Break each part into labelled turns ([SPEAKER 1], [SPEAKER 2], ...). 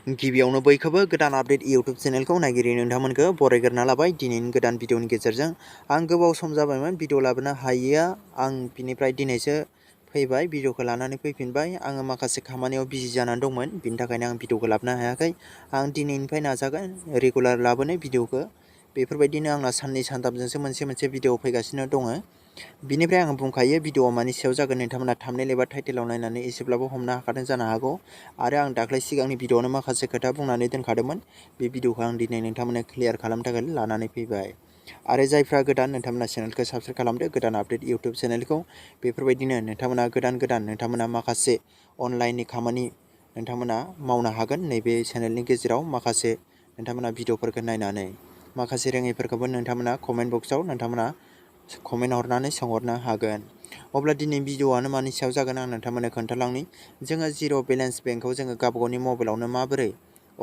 [SPEAKER 1] गिबियावनो बयखौबो गोदान आपडेट इउट्यूब चेनेलखौ नागिरि नोंथांमोनखौ बरायग्रोना लाबाय। दिनैनि गोदान भिडिअनि गेजेरजों आं गोबाव सम जाबायमोन भिडिअ लाबोनो हायैया, आं बिनिफ्राय दिनैसो फैबाय, भिडिअखौ लानानै फैफिनबाय। आङो माखासे खामानियाव बिजि जानानै दंमोन, बिनि थाखायनो आं भिडिअखौ लाबोनो हायाखै। आं दिनैनिफ्राय नाजागोन रेगुलार लाबोनो भिडिअखौ। बेफोरबायदिनो आंना साननै सानथामजोंसो मोनसे भिडिअ फैगासिनो दङ। बिनिफ्राय आं बुंखायो भिडिअआ मानि सायाव जागोन, नोंथांमोना थाम्बनेल एबा टाइटेलाव नायनानै एसेब्लाबो हमनो हाखादों जानो हागौ। आरो आं दाख्लै सिगांनि भिडिअआवनो माखासे खोथा बुंनानै दोनखादोंमोन। बे भिडिअखौ आं दिनै नोंथांमोननो क्लियार खालामनो थाखाय लानानै फैबाय। आरो जायफ्रा गोदान, नोंथांमोना चेनेलखौ साबस्क्राइब खालामदो, गोदान आपडेट इउट्यूब चेनेलखौ। बेफोरबायदिनो नोंथांमोना गोदान नोंथांमोना माखासे अनलाइननि खामानि नोंथांमोना मावनो हागोन। नैबे चेनेलनि गेजेराव माखासे नोंथांमोना भिडिअफोरखौ नायनानै माखासे रोङैफोरखौबो नोंथांमोना कमेन्ट बक्सआव नोंथांमोना कमेन्ट हरनानै सोंहरनो हागोन। अब्ला दिनै भिडिअआनो मानि सायाव जागोन आं नोंथांमोननो खोन्थालांनि। जोङो जिर' बेलेन्स बेंकखौ जोङो गावबागावनि मबाइलावनो माबोरै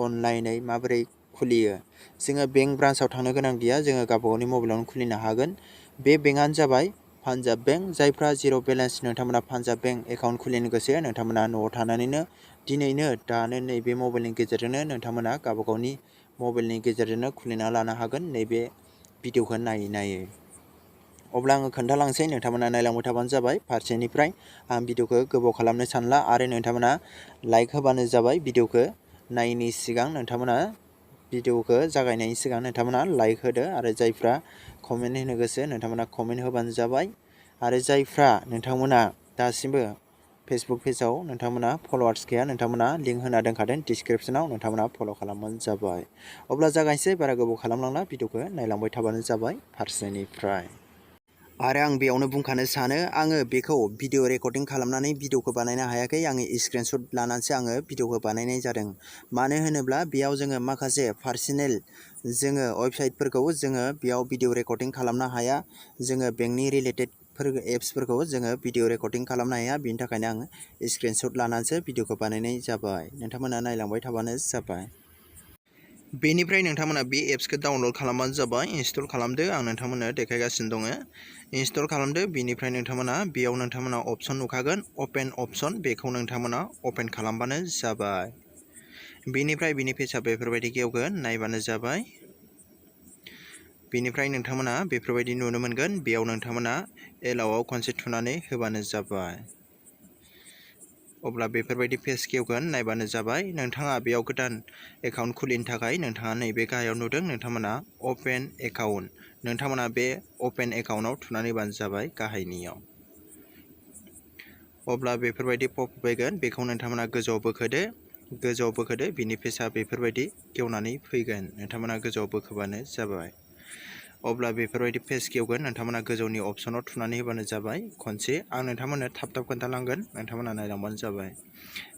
[SPEAKER 1] अनलाइनै माबोरै खुलियो। जोङो बेंक ब्रान्चआव थांनो गोनां गैया, जोङो गावबागावनि मबाइलावनो खुलिनो हागोन। बे बेंकआनो जाबाय पान्जाब बेंक। जायफ्रा जिर' बेलेन्स नोंथांमोना पान्जाब बेंक एकाउन्ट खुलिनो गोसो, नोंथांमोना न'आव थानानैनो दिनैनो दानो नैबे मबाइलनि गेजेरजोंनो नोंथांमोना गावबागावनि मबाइलनि गेजेरजोंनो खुलिना लानो हागोन नैबे भिडिअखौ नायै। अब्ला आङो खोन्थालांसै, नोंथांमोना नायलांबाय थाबानो जाबाय। फारसेनिफ्राय आं भिडिअखौ गोबाव खालामनो सानला, आरो नोंथांमोना लाइक होबानो जाबाय। भिडिअखौ नायैनि सिगां नोंथांमोना भिडिअखौ जागायनायनि सिगां नोंथांमोना लाइक होदो, आरो जायफ्रा कमेन्ट होनो गोसो नोंथांमोना कमेन्ट होबानो जाबाय। आरो जायफ्रा नोंथांमोना दासिमबो फेसबुक पेजाव नोंथांमोना फल'वार्स गैया, नोंथांमोना लिंक होना दोनखादों डिसक्रिप्सनाव, नोंथांमोना फल' खालामबानो जाबाय। अब्ला जागायनोसै, बारा गोबाव खालामलांला, भिडिअखौ नायलांबाय थाबानो जाबाय फारसेनिफ्राय। आरो आं बेयावनो बुंखानो सानो, आङो बेखौ भिडिअ रेकर्डिं खालामनानै भिडिअखौ बानायनो हायाखै। आङो स्क्रिनशट लानानैसो आङो भिडिअखौ बानायनाय जादों। मानो होनोब्ला बेयाव जोङो माखासे पार्सनेल जोङो वेबसाइटफोरखौ जोङो बेयाव भिडिअ रेकर्डिं खालामनो हाया। जोङो बेंकनि रिलेटेड एप्सफोरखौ जोङो भिडिअ रेकर्डिं खालामनो हाया। बिनि थाखायनो आङो स्क्रिनशट लानानैसो भिडिअखौ बानायनाय जाबाय। नोंथांमोना नायलांबाय थाबानो जाबाय। बेनिफ्राय नोंथांमोना बे एप्सखौ डाउनलड खालामबानो जाबाय, इनस्टल खालामदो। आं नोंथांमोननो देखायगासिनो दङ। इनस्टल खालामदो। बिनिफ्राय नोंथांमोना बेयाव नोंथांमोना अपसन नुखागोन, अपेन अपसन, बेखौ नोंथांमोना अपेन खालामबानो जाबाय। बेनिफ्राय बिनि पेजआ बेफोरबायदि गेवगोन, नायबानो जाबाय। बेनिफ्राय नोंथांमोना बेफोरबायदि नुनो मोनगोन। बेयाव नोंथांमोना एलाउआव खनसे थुनानै होबानो जाबाय। अब्ला बेफोरबायदि पेज गेवगोन, नायबानो जाबाय। नोंथाङा बेयाव गोदान एकाउन्ट खुलिनो थाखाय नोंथाङा नैबे गाहायाव नुदों, नोंथांमोना अपेन एकाउन्ट, नोंथांमोना बे अपेन एकाउन्टआव थुनानै होबानो जाबाय गाहायनियाव। अब्ला बेफोरबायदि पप फैगोन, बेखौ नोंथांमोना गोजौआव बोखोदो। बिनि पेजआ बेफोरबायदि गेवनानै फैगोन, नोंथांमोना गोजौआव बोखोबानो जाबाय। अब्ला बेफोरबायदि पेज गेवगोन, नोंथांमोना गोजौनि अपसनाव थुनानै होबानो जाबाय खनसे। आं नोंथांमोननो थाब खोन्थालांगोन, नोंथांमोना नायलांबानो जाबाय।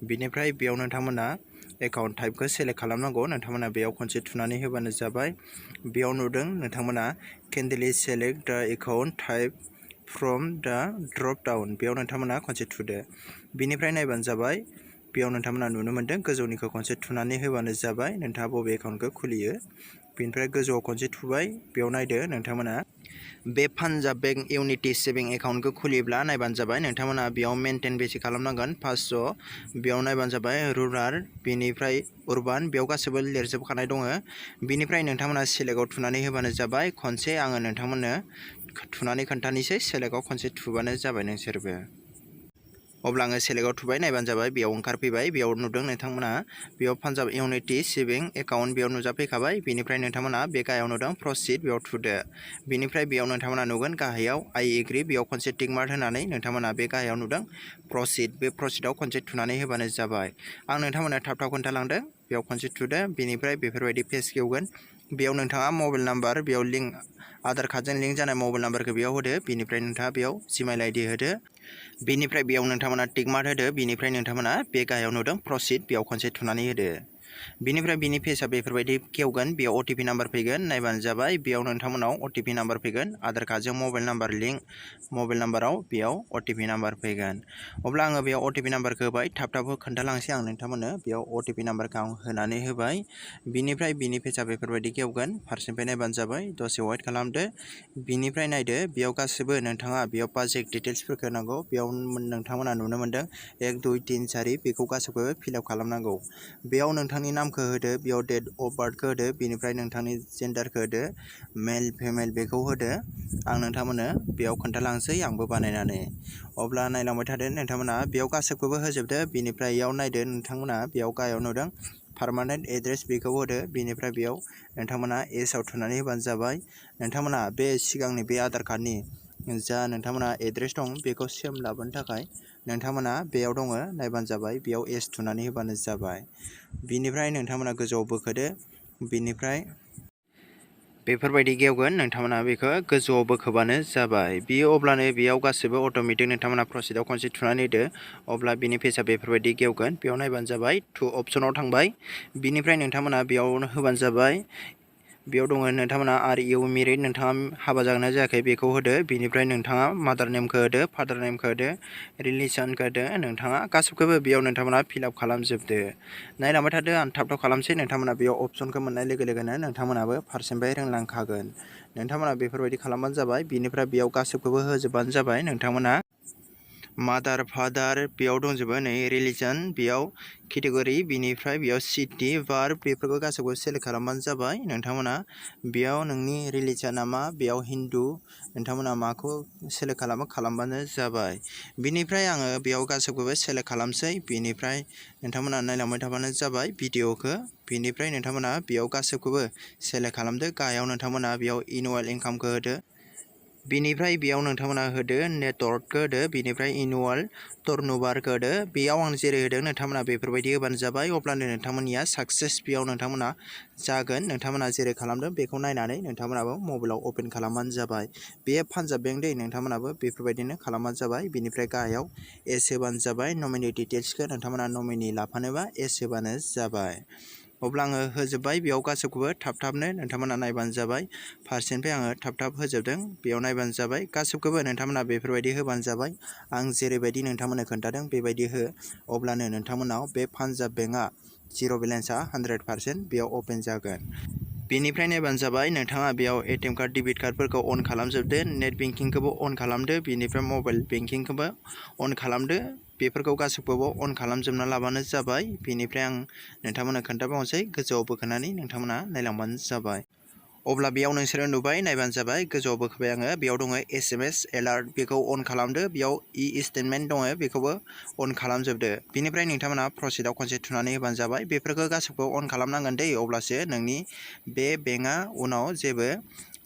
[SPEAKER 1] बिनिफ्राय बेयाव नोंथांमोना एकाउन्ट टाइपखौ सेलेक्ट खालामनांगौ, नोंथांमोना बेयाव खनसे थुनानै होबानो जाबाय। बेयाव नुदों नोंथांमोना केन्डेलि सेलेक्ट द एकाउन्ट टाइप फ्रम द ड्रप डाउन, बेयाव नोंथांमोना खनसे थुदो। बिनिफ्राय नायबानो जाबाय। बेयाव नोंथांमोना नुनो मोनदों, गोजौनिखौ खनसे थुनानै होबानो जाबाय। नोंथाङा बबे एकाउन्टखौ खुलियो। बेनिफ्राय गोजौआव खनसे थुबाय। बेयाव नायदो, नोंथांमोना बे पान्जाब बेंक इउनिटि सेभिं एकाउन्टखौ खुलिब्ला नायबानो जाबाय। नोंथांमोना बेयाव मेनटेन बेसे खालामनांगोन 500, बेयाव नायबानो जाबाय। रुराल, बेनिफ्राय उर्बान, बेयाव गासैबो लिरजोबखानाय दङ। बिनिफ्राय नोंथांमोना सेलेक्टआव थुनानै होबानो जाबाय खनसे। आङो नोंथांमोननो थुनानै खोन्थानोसै, सेलेक्टआव खनसे थुबानो जाबाय नोंसोरबो। अब्ला आङो सेलेक्टआव थुबाय, नायबानो जाबाय। बेयाव ओंखारफैबाय। बेयाव नुदों नोंथांमोना बेयाव पान्जाब इउनिटि सेभिं एकाउन्ट बेयाव नुजाफैखाबाय। बेनिफ्राय नोंथांमोना बे गाहायाव नुदों प्रसिड, बेयाव थुदो। बेनिफ्राय बेयाव नोंथांमोना नुगोन गाहायाव आइ एग्रि, बेयाव खनसे टिक मार्क होनानै नोंथांमोना बे गाहायाव नुदों प्रसिड, बे प्रसिडआव खनसे थुनानै होबानो जाबाय। आं नोंथांमोननो थाब खोन्थालांदों। बेयाव खनसे थुदो। बेनिफ्राय बेफोरबायदि पेज गेवगोन। बेयाव नोंथाङा मबाइल नाम्बार, बेयाव लिंक आधार कार्डजों लिंक जानाय मबाइल नाम्बारखौ बेयाव होदो। बेनिफ्राय नोंथाङा बेयाव जिमेल आइडि होदो। बेनिफ्राय बेयाव नोंथांमोना टिक मार्क होदो। बेनिफ्राय नोंथांमोना बे गाहायाव नुदों प्रसिड, बेयाव खनसे थुनानै होदो। बेनिफ्राय बिनि पेजआ बेफोरबायदि गेवगोन। बेयाव अटिपि नाम्बार फैगोन, नायबानो जाबाय। बेयाव नोंथांमोनाव अटिपि नाम्बार फैगोन, आधार कार्डजों मबाइल नाम्बार लिंक, मबाइल नाम्बाराव बेयाव अटिपि नाम्बार फैगोन। अब्ला आङो बेयाव अटिपि नाम्बारखौ होबाय। थाब खोन्थालांसै आं नोंथांमोननो। बेयाव अटिपि नाम्बारखौ आं होनानै होबाय। बिनिफ्राय बिनि पेजआ बेफोरबायदि गेवगोन। फारसेनिफ्राय नायबानो जाबाय, दसे वेट खालामदो। बिनिफ्राय नायदो, बेयाव गासैबो नोंथाङा बेयाव बाजेट डिटेल्सफोरखौ नांगौ। बेयाव नोंथांमोना नुनो मोनदों 1 2 3 4, बेखौ गासैबो फिलआप खालामनांगौ। बेयाव नोंथाङा नोंथांनि नामखौ होदो, बेयाव डेट अफ बार्थखौ होदो, बेनिफ्राय नोंथांनि जेन्डारखौ होदो, मेल फिमेल बेखौ होदो। आं नोंथांमोननो बेयाव खोन्थालांसै आंबो बानायनानै। अब्ला नायलांबाय थादो नोंथांमोना बेयाव गासैखौबो होजोबदो। बेनिफ्राय इयाव नायदो नोंथांमोना बेयाव गाहायाव नुदों पारमानेन्ट एड्रेस बेखौ होदो। बेनिफ्राय बेयाव नोंथांमोना एसआव थुनानै होबानो जाबाय। नोंथांमोना बे सिगांनि बे आधार कार्डनि जा नोंथांमोना एड्रेस दं बेखौ सेम लाबोनो थाखाय नोंथांमोना बेयाव दङ नायबानो जाबाय, बेयाव एस थुनानै होबानो जाबाय। बिनिफ्राय नोंथांमोना गोजौआव बोखोदो, बिनिफ्राय बेफोरबायदि गेवगोन, नोंथांमोना बेखौ गोजौआव बोखोबानो जाबाय। बियो अब्लानो बेयाव गासैबो अट'मेटिक नोंथांमोना प्रसिडआव खनसे थुनानै होदो, अब्ला बिनि पेजआ बेफोरबायदि गेवगोन। बेयाव नायबानो जाबाय, टु अप्सनाव थांबाय। बिनिफ्राय नोंथांमोना बेयाव होबानो जाबाय। बेयाव दङ नोंथांमोना आर इउ मेरिड, नोंथाङा हाबा जागोनना जायाखै बेखौ होदो। बिनिफ्राय नोंथाङा मादार नेमखौ होदो, फादार नेमखौ होदो, रिलिजनखौ होदो। नोंथाङा गासैखौबो बेयाव नोंथांमोना फिलआप खालामजोबदो। नायलांबाय थादो, आं थाब थाब खालामसै। नोंथांमोना बेयाव अप्सनखौ मोननाय लोगो लोगोनो नोंथांमोनाबो फारसेनिफ्राय रोंलांखागोन। नोंथांमोना बेफोरबायदि खालामबानो जाबाय। बिनिफ्राय बेयाव गासैखौबो होजोबबानो जाबाय। नोंथांमोना मादार फादार बेयाव दंजोबो, नै रिलिजन बेयाव केटेगरि, बिनिफ्राय बेयाव सिटि, बार्थ बेफोरखौ गासैखौबो सेलेक्ट खालामबानो जाबाय। नोंथांमोना बेयाव नोंनि रिलिजना मा, बेयाव हिन्दु, नोंथांमोना माखौ सेलेक्ट खालामबानो जाबाय। बिनिफ्राय आङो बेयाव गासैखौबो सेलेक्ट खालामसै। बिनिफ्राय नोंथांमोना नायलांबाय थाबानो जाबाय भिडिअखौ। बिनिफ्राय नोंथांमोना बेयाव गासैखौबो सेलेक्ट खालामदो। गाहायाव नोंथांमोना बेयाव एनुवेल इनकामखौ होदो। बिनिफ्राय बेयाव नोंथांमोना होदो नेटवर्कखौ होदो, बिनिफ्राय एनुवेल टर्नभारखौ होदो। बेयाव आं जेरै होदों नोंथांमोना बेफोरबायदि होबानो जाबाय। अब्लानो नोंथांमोननिया साक्सेस बेयाव नोंथांमोना जागोन। नोंथांमोना जेरै खालामदों बेखौ नायनानै नोंथांमोनाबो मबाइलाव अपेन खालामबानो जाबाय। बेयो पान्जाब बेंक दै, नोंथांमोनाबो बेफोरबायदिनो खालामबानो जाबाय। बिनिफ्राय गाहायाव एस होबानो जाबाय। नमिनि डिटेल्सखौ नोंथांमोना नमिनि लाफानोबा एस होबानो जाबाय। अब्ला आङो होजोब्बाय बेयाव गासैखौबो थाब थाबनो नोंथांमोना नायबानो जाबाय। फारसेनिफ्राय आङो थाब थाब होजोबदों, बेयाव नायबानो जाबाय। गासैखौबो नोंथांमोना बेफोरबायदि होबानो जाबाय। आं जेरैबायदि नोंथांमोननो खोन्थादों बेबायदि हो, अब्लानो नोंथांमोनाव बे पान्जाब बेंकआ जिर' बेलेन्सआ 100% बेयाव अपेन जागोन। बेनिफ्राय नायबानो जाबाय। नोंथाङा बेयाव एटिएम कार्ड, डेबिट कार्डफोरखौ अन खालामजोबदो, नेट बेंकिंखौबो अन खालामदो, बेनिफ्राय मबाइल बेंकिंखौबो अन खालामदो। बेफोरखौ गासैखौबो अन खालामजोबना लाबानो जाबाय। बेनिफ्राय आं नोंथांमोननो खोन्थाबावनोसै, गोजौआव बोखोनानै नोंथांमोना नायलांबानो जाबाय। अब्ला बेयाव नोंसोरो नुबाय, नायबानो जाबाय। गोजौआव बोखोबाय आङो, बेयाव दङ SMS एलार्ट बेखौ अन खालामदो। बेयाव स्टेटमेन्ट दङ बेखौबो अन खालामजोबदो। बेनिफ्राय नोंथांमोना प्रसिडआव खनसे थुनानै होबानो जाबाय। बेफोरखौ गासैखौबो अन खालामनांगोन दै, अब्लासो नोंनि बे बेंकआ उनाव जेबो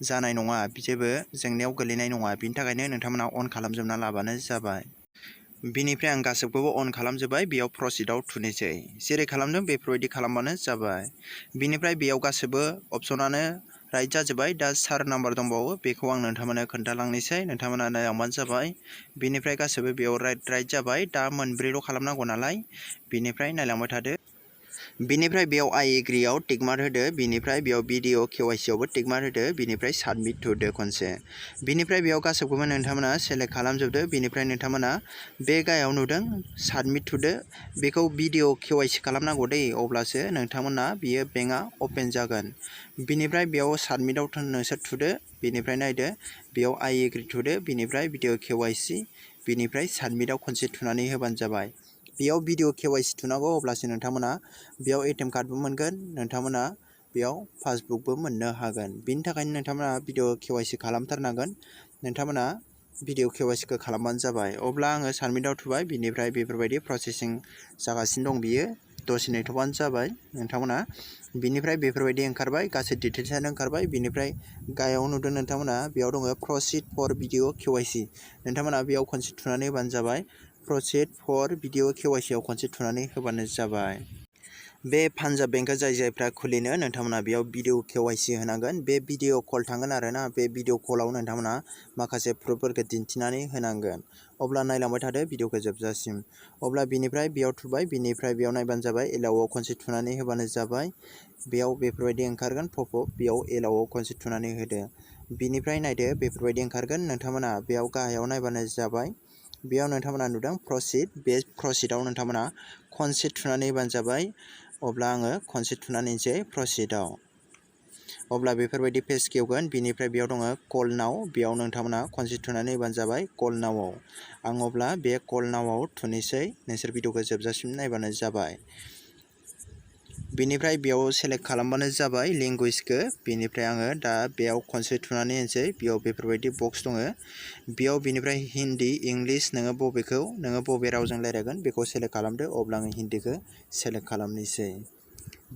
[SPEAKER 1] जानाय नङा, जेबो जेंनायाव गोलैनाय नङा। बिनि थाखायनो नोंथांमोना अन खालामजोबना लाबानो जाबाय। बिनिफ्राय आं गासैखौबो अन खालामजोब्बाय। बेयाव प्रसिडआव थुनोसै, जेरै खालामदों बेफोरबायदि खालामबानो जाबाय। बिनिफ्राय बेयाव गासैबो अपसनानो राइट जाजोब्बाय। दा सार नाम्बार दंबावो, बेखौ आं नोंथांमोननो खोन्थालांनोसै, नोंथांमोना नायलांबानो जाबाय। बिनिफ्राय गासैबो बेयाव राइट जाबाय। दा मोनब्रैल' खालामनांगौ नालाय, बिनिफ्राय नायलांबाय थादो। बिनिफ्राय बेयाव आइ एग्रियाव टिकमार्क होदो। बिनिफ्राय बेयाव भिडिअ केवाइसियावबो टिकमार्क होदो। बिनिफ्राय साबमिट थुदो खनसे। बिनिफ्राय बेयाव गासैखौबो नोंथांमोना सेलेक्ट खालामजोबदो। बिनिफ्राय नोंथांमोना बे गाहायाव नुदों साबमिट थुदो, बेखौ भिडिअ केवाइसि खालामनांगौ दै, अब्लासो नोंथांमोना बियो बेंकआ अपेन जागोन। बिनिफ्राय बेयाव साबमिटआव नोंसोर थुदो। बिनिफ्राय नायदो बेयाव आइ एग्रि थुदो। बिनिफ्राय भिडिअ केवाइसि, बिनिफ्राय साबमिटआव खनसे थुनानै होबानो जाबाय। बेयाव भिडिअ केवाइसि थुनांगौ, अब्लासो नोंथांमोना बेयाव एटिएम कार्डबो मोनगोन, नोंथांमोना बेयाव पासबुकबो मोननो हागोन। बिनि थाखायनो नोंथांमोना भिडिअ केवाइसि खालामथारनांगोन। नोंथांमोना भिडिअ केवाइसिखौ खालामबानो जाबाय। अब्ला आङो साबमिटआव थुबाय। बिनिफ्राय बेफोरबायदि प्रसेसिं जागासिनो दं, बियो दसे नेथ'बानो जाबाय नोंथांमोना। बिनिफ्राय बेफोरबायदि ओंखारबाय, गासै डिटेल्सआनो ओंखारबाय। बिनिफ्राय गाहायाव नुदों नोंथांमोना बेयाव दङ प्रसिड फर भिडिअ केवाइसि, नोंथांमोना बेयाव खनसे थुनानै होबानो जाबाय। प्रसिड फर भिडिअ केवाइसियाव खनसे थुनानै होबानो जाबाय। बे पान्जाब बेंकआ जायफ्रा खुलिनो, नोंथांमोना बेयाव भिडिअ केवाइसि होनांगोन। बे भिडिअ कल थांगोन आरोना, बे भिडिअ कलाव नोंथांमोना माखासे प्रुफफोरखौ दिन्थिनानै होनांगोन। अब्ला नायलांबाय थादो भिडिअखौ जोबजासिम। अब्ला बिनिफ्राय बेयाव थुबाय। बिनिफ्राय बेयाव नायबानो जाबाय। एलाउआव खनसे थुनानै होबानो जाबाय। बेयाव बेफोरबायदि ओंखारगोन पपआप, बेयाव एलाउआव खनसे थुनानै होदो। बिनिफ्राय नायदो बेफोरबायदि ओंखारगोन, नोंथांमोना बेयाव गाहायाव नायबानो जाबाय। बेयाव नोंथांमोना नुदों प्रसिड, बे प्रसिडआव नोंथांमोना खनसे थुनानै होबानो जाबाय। अब्ला आङो खनसे थुनानै होनोसै प्रसिडआव। अब्ला बेफोरबायदि पेज खेवगोन। बिनिफ्राय बेयाव दङ कल नाव, बेयाव नोंथांमोना खनसे थुनानै होबानो जाबाय कल नावआव। आं अब्ला बे कल नावआव थुनोसै, नोंसोर भिडिअखौ जोबजासिम नायबानो जाबाय। बिनिफ्राय बेयाव सेलेक्ट खालामबानो जाबाय लेंगुवेजखौ। बिनिफ्राय आङो दा बेयाव खनसे थुनानै होनोसै। बेयाव बेफोरबायदि बक्स दङ। बेयाव बिनिफ्राय हिन्दी इंलिश नोङो बबे रावजों रायज्लायगोन बेखौ सेलेक्ट खालामदो। अब्ला आङो हिन्दीखौ सेलेक्ट खालामनोसै।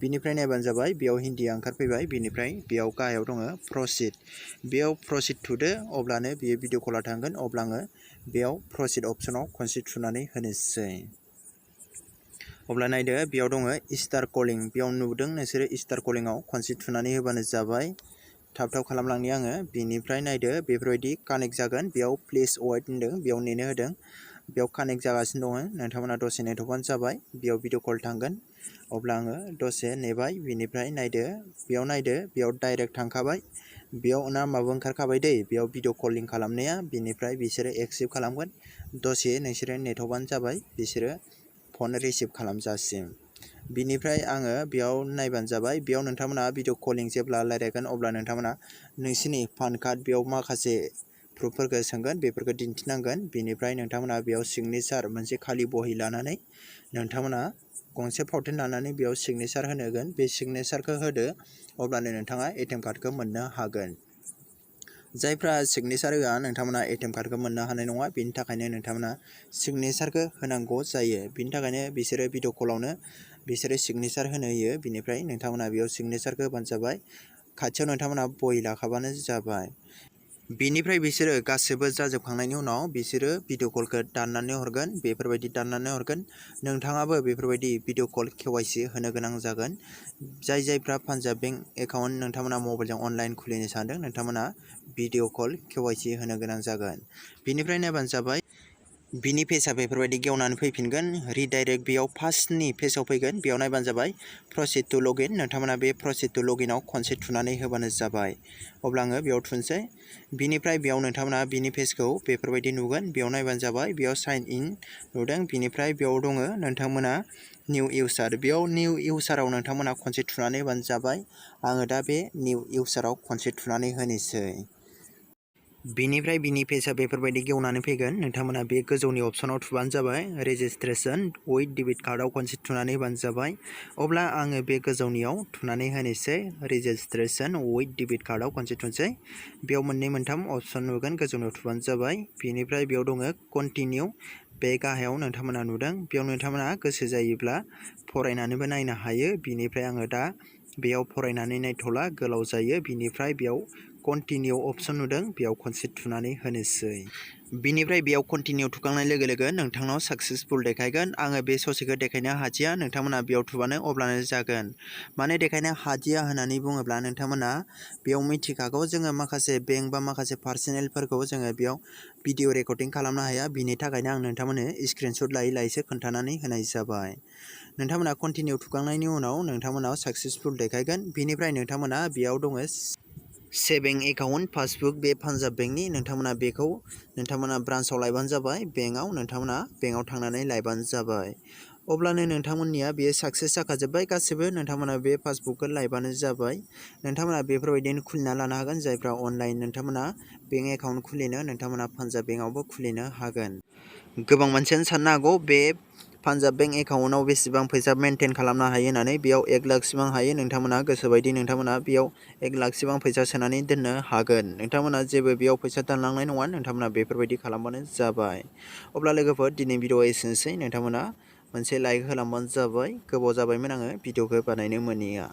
[SPEAKER 1] बिनिफ्राय नायबानो जाबाय बेयाव हिन्दीया ओंखारफैबाय। बिनिफ्राय बेयाव गाहायाव दङ प्रसिड। बेयाव प्रसिड थुदो अब्लानो बेयो भिडिअ कलआ थांगोन। अब्ला आङो बेयाव प्रसिड अपसनाव खनसे थुनानै होनोसै। अब्ला नायदो बेयाव दङ स्टार कलिं। बेयाव नुदों नोंसोरो स्टार कलिंआव खनसे थुनानै होबानो जाबाय। थाब खालामलांनि आङो। बिनिफ्राय नायदो बेफोरबायदि कानेक्ट जागोन। बेयाव प्लिज वेट होन्दों। बेयाव नेनो होदों। बेयाव कानेक्ट जागासिनो दङ। नोंथांमोना दसे नेथ'बानो जाबाय। बेयाव भिडिअ कल थांगोन। अब्ला आङो दसे नेबाय। बिनिफ्राय नायदो बेयाव डाइरेक्ट थांखाबाय। बेयाव नामाबो ओंखारखाबाय दै बेयाव भिडिअ कलिं खालामनाया। बिनिफ्राय बिसोरो एक्सेप्ट खालामगोन। दसे नोंसोरो नेथ'बानो जाबाय बिसोरो फन रिसिभ खालामजासिम। बिनिफ्राय आङो बेयाव नायबानो जाबाय। बेयाव नोंथांमोना भिडिअ कलिं जेब्ला रायज्लायगोन अब्ला नोंथांमोना नोंसिनि पान कार्ड बेयाव माखासे प्रुफफोरखौ सोंगोन बेफोरखौ दिन्थिनांगोन। बिनिफ्राय नोंथांमोना बेयाव सिगनेचार मोनसे खालि बहि लानानै नोंथांमोना गंसे फावथेन लानानै बेयाव सिगनेचार होगोन। बे सिगनेचारखौ होदो अब्लानो नोंथाङा एटिएम कार्डखौ मोननो हागोन। जायफ्रा सिगनेचार होआ नोंथांमोना एटिएम कार्डखौ मोननो हानाय नङा। बेनि थाखायनो नोंथांमोना सिगनेचारखौ होनांगौ जायो। बिनि थाखायनो बिसोरो भिडिअ कलावनो बिसोरो सिगनेचार होनो होयो। बिनिफ्राय नोंथांमोना बेयाव सिगनेचारखौ होबानो जाबाय। खाथियाव नोंथांमोना बहि लाखाबानो जाबाय। बिनिफ्राय बिसोरो गासिबो जाजोबखांनायनि उनाव बिसोरो भिडिअ कलखौ दाननानै हरगोन। बेफोरबायदि दाननानै हरगोन। नोंथाङाबो बेफोरबायदि भिडिअ कल केवाइसि होनो गोनां जागोन। जायफ्रा पान्जाब बेंक एकाउन्ट नोंथांमोना मबाइलजों अनलाइन खुलिनो सानदों नोंथांमोना भिडिअ कल केवाइसि होनो गोनां जागोन। बिनिफ्राय नायबानो जाबाय बिनि पेजआ बेफोरबायदि गेवनानै फैफिनगोन। रिडाइरेक्ट बेयाव फार्स्टनि पेजआव फैगोन। बेयाव नायबानो जाबाय प्रसिड टु लगइन। नोंथांमोना बे प्रसिड टु लगइनआव खनसे थुनानै होबानो जाबाय। अब्ला आङो बेयाव थुनोसै। बिनिफ्राय बेयाव नोंथांमोना बिनि पेजखौ बेफोरबायदि नुगोन। बेयाव नायबानो जाबाय। बेयाव साइन इन नुदों। बिनिफ्राय बेयाव दङ नोंथांमोना निउ इउसार। बेयाव निउ इउसाराव नोंथांमोना खनसे थुनानै होबानो जाबाय। आङो दा बे निउ इउसाराव खनसे थुनानै होनोसै। बिनिफ्राय बिनि पेजआ बेफोरबायदि गेवनानै फैगोन। नोंथांमोना बे गोजौनि अपसनाव थुबानो जाबाय। रेजिस्ट्रेसन उइथ डेबिट कार्डआव खनसे थुनानै होबानो जाबाय। अब्ला आङो बे गोजौनियाव थुनानै होनोसै। रेजिस्ट्रेसन उइथ डेबिट कार्डआव खनसे थुनोसै। बेयाव मोननै मोनथाम अपसन नुगोन। गोजौनियाव थुबानो जाबाय। बिनिफ्राय बेयाव दङ कन्टिनिउ। बे गाहायाव नोंथांमोना नुदों। बेयाव नोंथांमोना गोसो जायोब्ला फरायनानैबो नायनो हायो। बिनिफ्राय आङो दा बेयाव फरायनानै नायथ'ला गोलाव जायो। बिनिफ्राय बेयाव कन्टिनिउ अपसन नुदों। बेयाव खनसे थुनानै होनोसै। बिनिफ्राय बेयाव कन्टिनिउ थुखांनाय लोगो लोगो नोंथांनाव साक्सेसफुल देखायगोन। आङो बे ससेखौ देखायनो हादिया। नोंथांमोना बेयाव थुबानो अब्लानो जागोन। माने देखायनो हादिया होननानै बुङोब्ला नोंथांमोना बेयाव मिथिखागौ जोङो माखासे बेंक बा माखासे पार्सनेलफोरखौ जोङो बेयाव भिडिअ रेकर्डिं खालामनो हाया। बिनि थाखायनो आं नोंथांमोननो स्क्रिनशट लायैसो खोन्थानानै होनाय जाबाय। नोंथांमोना कन्टिनिउ थुखांनायनि उनाव नोंथांमोनाव साक्सेसफुल देखायगोन। बिनिफ्राय नोंथांमोना बेयाव दङ सेभिं एकाउन्ट पासबुक। बे पान्जाब बेंकनि नोंथांमोना बेखौ नोंथांमोना ब्रान्सआव लायबानो जाबाय। बेंकआव नोंथांमोना बेंकआव थांनानै लायबानो जाबाय। अब्लानो नोंथांमोननिया बेयो साक्सेस जाखाजोब्बाय गासिबो। नोंथांमोना बे पासबुकखौ लायबानो जाबाय। नोंथांमोना बेफोरबायदिनो खुलिना लानो हागोन। जायफ्रा अनलाइन नोंथांमोना बेंक एकाउन्ट खुलिनो नोंथांमोना पान्जाब बेंकआवबो खुलिनो हागोन। गोबां मानसियानो साननो हागौ बे पान्जाब बेंक एकाउन्टआव बेसेबां फैसा मेनटेन खालामनो हायो होननानै। बेयाव 1 लाखसिबां हायो। नोंथांमोना गोसोबायदि नोंथांमोना बेयाव 1 लाखसिबां फैसा सोनानै दोननो हागोन। नोंथांमोना जेबो बेयाव फैसा दानलांनाय नङा। नोंथांमोना बेफोरबायदि खालामबानो जाबाय। अब्ला लोगोफोर दिनै भिडिअ एसेनोसै। नोंथांमोना मोनसे लाइक होलांबानो जाबाय। गोबाव जाबायमोन आङो भिडिअखौ बानायनो मोनिया।